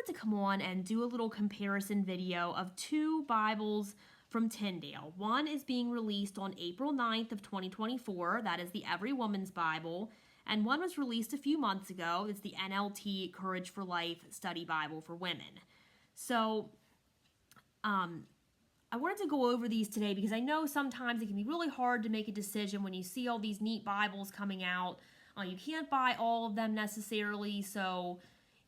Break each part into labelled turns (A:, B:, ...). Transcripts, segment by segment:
A: wanted to come on and do a little comparison video of two Bibles from Tyndale. One is being released on April 9th of 2024. That is the Every Woman's Bible. And one was released a few months ago. It's the NLT Courage for Life Study Bible for Women. So, I wanted to go over these today because I know sometimes it can be really hard to make a decision when you see all these neat Bibles coming out. You can't buy all of them necessarily, so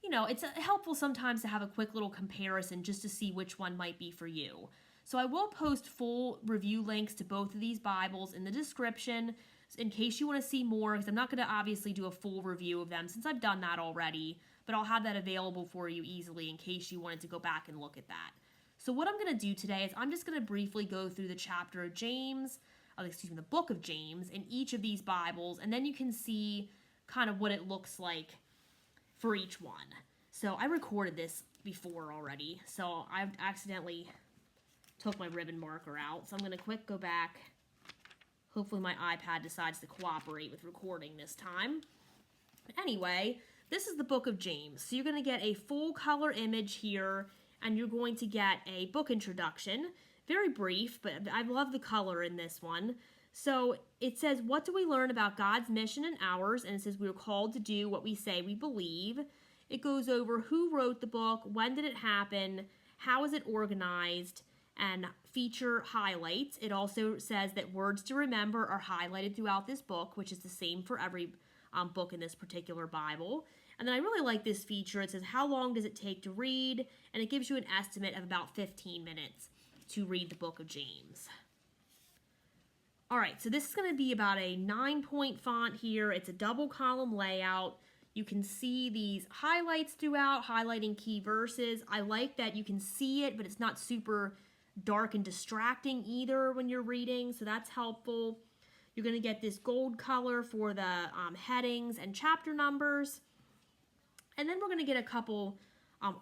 A: it's helpful sometimes to have a quick little comparison just to see which one might be for you. So I will post full review links to both of these Bibles in the description in case you want to see more, because I'm not going to obviously do a full review of them since I've done that already, but I'll have that available for you easily in case you wanted to go back and look at that. So what I'm going to do today is I'm just going to briefly go through the chapter of James, the book of James in each of these Bibles, and then you can see kind of what it looks like for each one. So I recorded this before already, so I accidentally took my ribbon marker out. So I'm going to quick go back. Hopefully my iPad decides to cooperate with recording this time. Anyway, this is the book of James. So you're going to get a full color image here, and you're going to get a book introduction. Very brief, but I love the color in this one. So it says, what do we learn about God's mission and ours? And it says we are called to do what we say we believe. It goes over who wrote the book, when did it happen, how is it organized, and feature highlights. It also says that words to remember are highlighted throughout this book, which is the same for every book in this particular Bible. And then I really like this feature. It says, how long does it take to read? And it gives you an estimate of about 15 minutes to read the book of James. All right, so this is going to be about a 9-point font here. It's a double column layout. You can see these highlights throughout, highlighting key verses. I like that you can see it, but it's not super dark and distracting either when you're reading, so that's helpful. You're going to get this gold color for the headings and chapter numbers. And then we're going to get a couple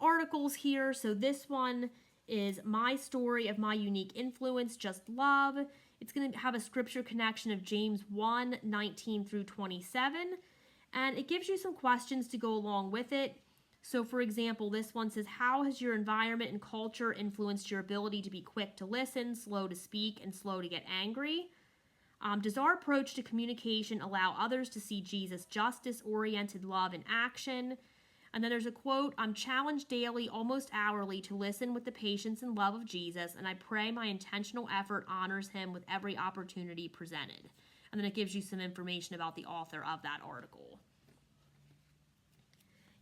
A: articles here. So this one is My Story of My Unique Influence, Just Love. It's going to have a scripture connection of James 1:19 through 27. And it gives you some questions to go along with it. So for example, this one says, how has your environment and culture influenced your ability to be quick to listen, slow to speak, and slow to get angry? Does our approach to communication allow others to see Jesus' justice-oriented love in action? And then there's a quote, I'm challenged daily, almost hourly, to listen with the patience and love of Jesus, and I pray my intentional effort honors him with every opportunity presented. And then it gives you some information about the author of that article.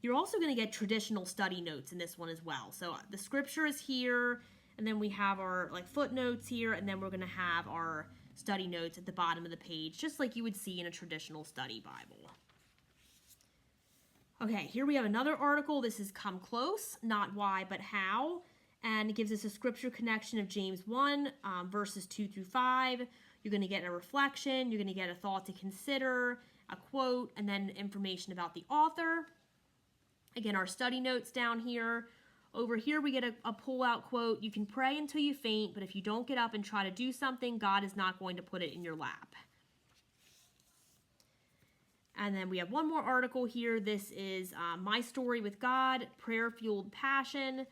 A: You're also going to get traditional study notes in this one as well. So the scripture is here, and then we have our footnotes here, and then we're going to have our study notes at the bottom of the page, just like you would see in a traditional study Bible. Okay, here we have another article. This is Come Close, Not Why, But How. And it gives us a scripture connection of James 1, verses 2 through 5. You're going to get a reflection. You're going to get a thought to consider, a quote, and then information about the author. Again, our study notes down here. Over here, we get a pull-out quote. You can pray until you faint, but if you don't get up and try to do something, God is not going to put it in your lap. And then we have one more article here. This is My Story with God, Prayer-Fueled Passion.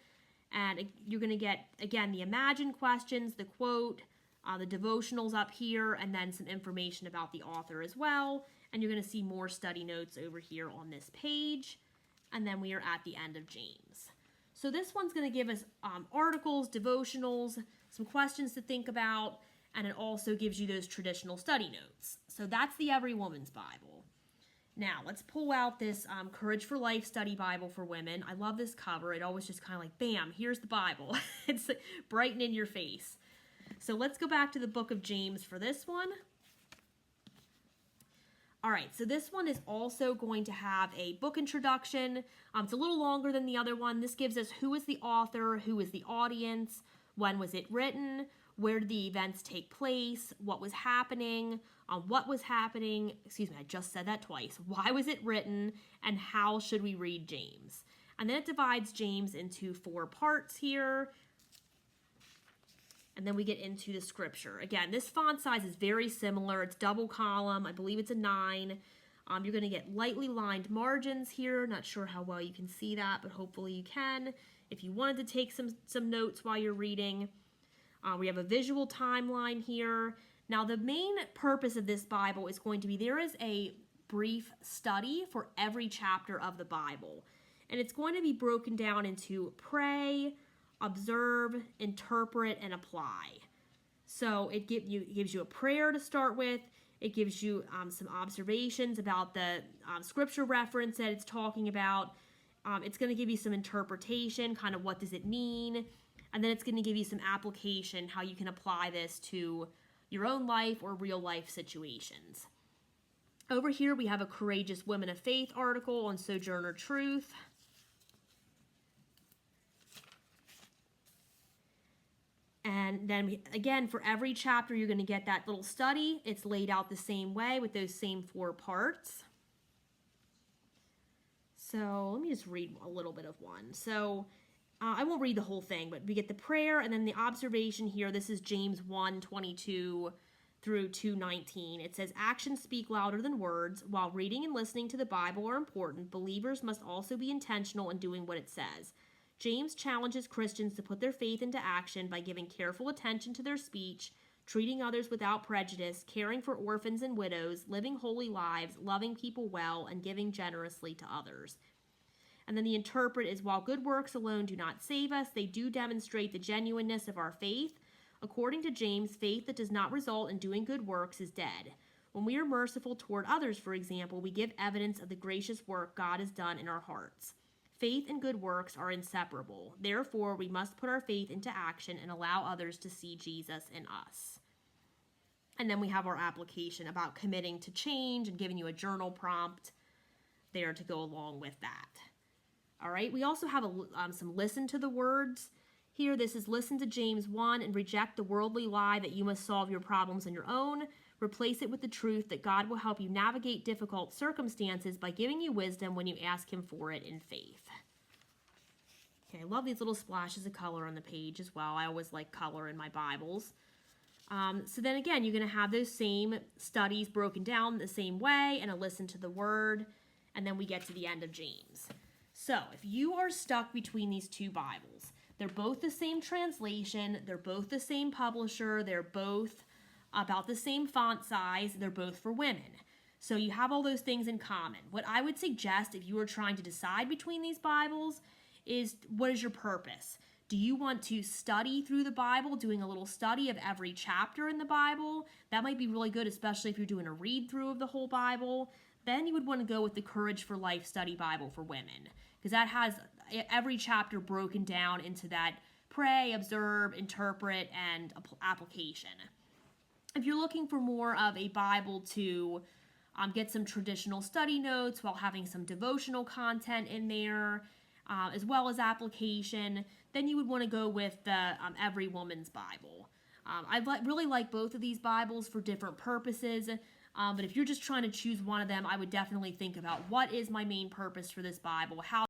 A: And you're going to get, again, the Imagine questions, the quote, the devotionals up here, and then some information about the author as well. And you're going to see more study notes over here on this page. And then we are at the end of James. So this one's going to give us articles, devotionals, some questions to think about, and it also gives you those traditional study notes. So that's the Every Woman's Bible. Now, let's pull out this Courage for Life Study Bible for Women. I love this cover. It always just kind of like, bam, here's the Bible. It's bright in your face. So let's go back to the book of James for this one. All right, so this one is also going to have a book introduction. It's a little longer than the other one. This gives us who is the author, who is the audience, when was it written, where did the events take place, what was happening, excuse me, I just said that twice, why was it written, and how should we read James. And then it divides James into 4 parts here. And then we get into the scripture. Again, this font size is very similar. It's double column. I believe it's a 9. You're going to get lightly lined margins here. Not sure how well you can see that, but hopefully you can. If you wanted to take some notes while you're reading. We have a visual timeline here. Now, the main purpose of this Bible is going to be, there is a brief study for every chapter of the Bible. And it's going to be broken down into pray, observe, interpret, and apply. So it gives you a prayer to start with. It gives you some observations about the scripture reference that it's talking about. It's going to give you some interpretation, kind of what does it mean. And then it's going to give you some application, how you can apply this to your own life or real life situations. Over here we have a Courageous Women of Faith article on Sojourner Truth. And then again, for every chapter, you're going to get that little study. It's laid out the same way with those same 4 parts. So let me just read a little bit of one. So I won't read the whole thing, but we get the prayer and then the observation here. This is James 1:22 through 2:19. It says, actions speak louder than words. While reading and listening to the Bible are important, believers must also be intentional in doing what it says. James challenges Christians to put their faith into action by giving careful attention to their speech, treating others without prejudice, caring for orphans and widows, living holy lives, loving people well, and giving generously to others. And then the interpret is, while good works alone do not save us, they do demonstrate the genuineness of our faith. According to James, faith that does not result in doing good works is dead. When we are merciful toward others, for example, we give evidence of the gracious work God has done in our hearts. Faith and good works are inseparable. Therefore, we must put our faith into action and allow others to see Jesus in us. And then we have our application about committing to change and giving you a journal prompt there to go along with that. All right, we also have some listen to the words. Here, this is listen to James 1 and reject the worldly lie that you must solve your problems on your own. Replace it with the truth that God will help you navigate difficult circumstances by giving you wisdom when you ask him for it in faith. Okay, I love these little splashes of color on the page as well. I always like color in my Bibles. So then again, you're going to have those same studies broken down the same way and a listen to the word. And then we get to the end of James. So if you are stuck between these 2 Bibles, they're both the same translation, they're both the same publisher, they're both about the same font size, they're both for women. So you have all those things in common. What I would suggest if you are trying to decide between these Bibles is, what is your purpose? Do you want to study through the Bible, doing a little study of every chapter in the Bible? That might be really good, especially if you're doing a read through of the whole Bible. Then you would want to go with the Courage for Life Study Bible for Women, because that has every chapter broken down into that pray, observe, interpret, and application. If you're looking for more of a Bible to get some traditional study notes while having some devotional content in there, as well as application, then you would want to go with the Every Woman's Bible. I really like both of these Bibles for different purposes, but if you're just trying to choose one of them, I would definitely think about, what is my main purpose for this Bible? How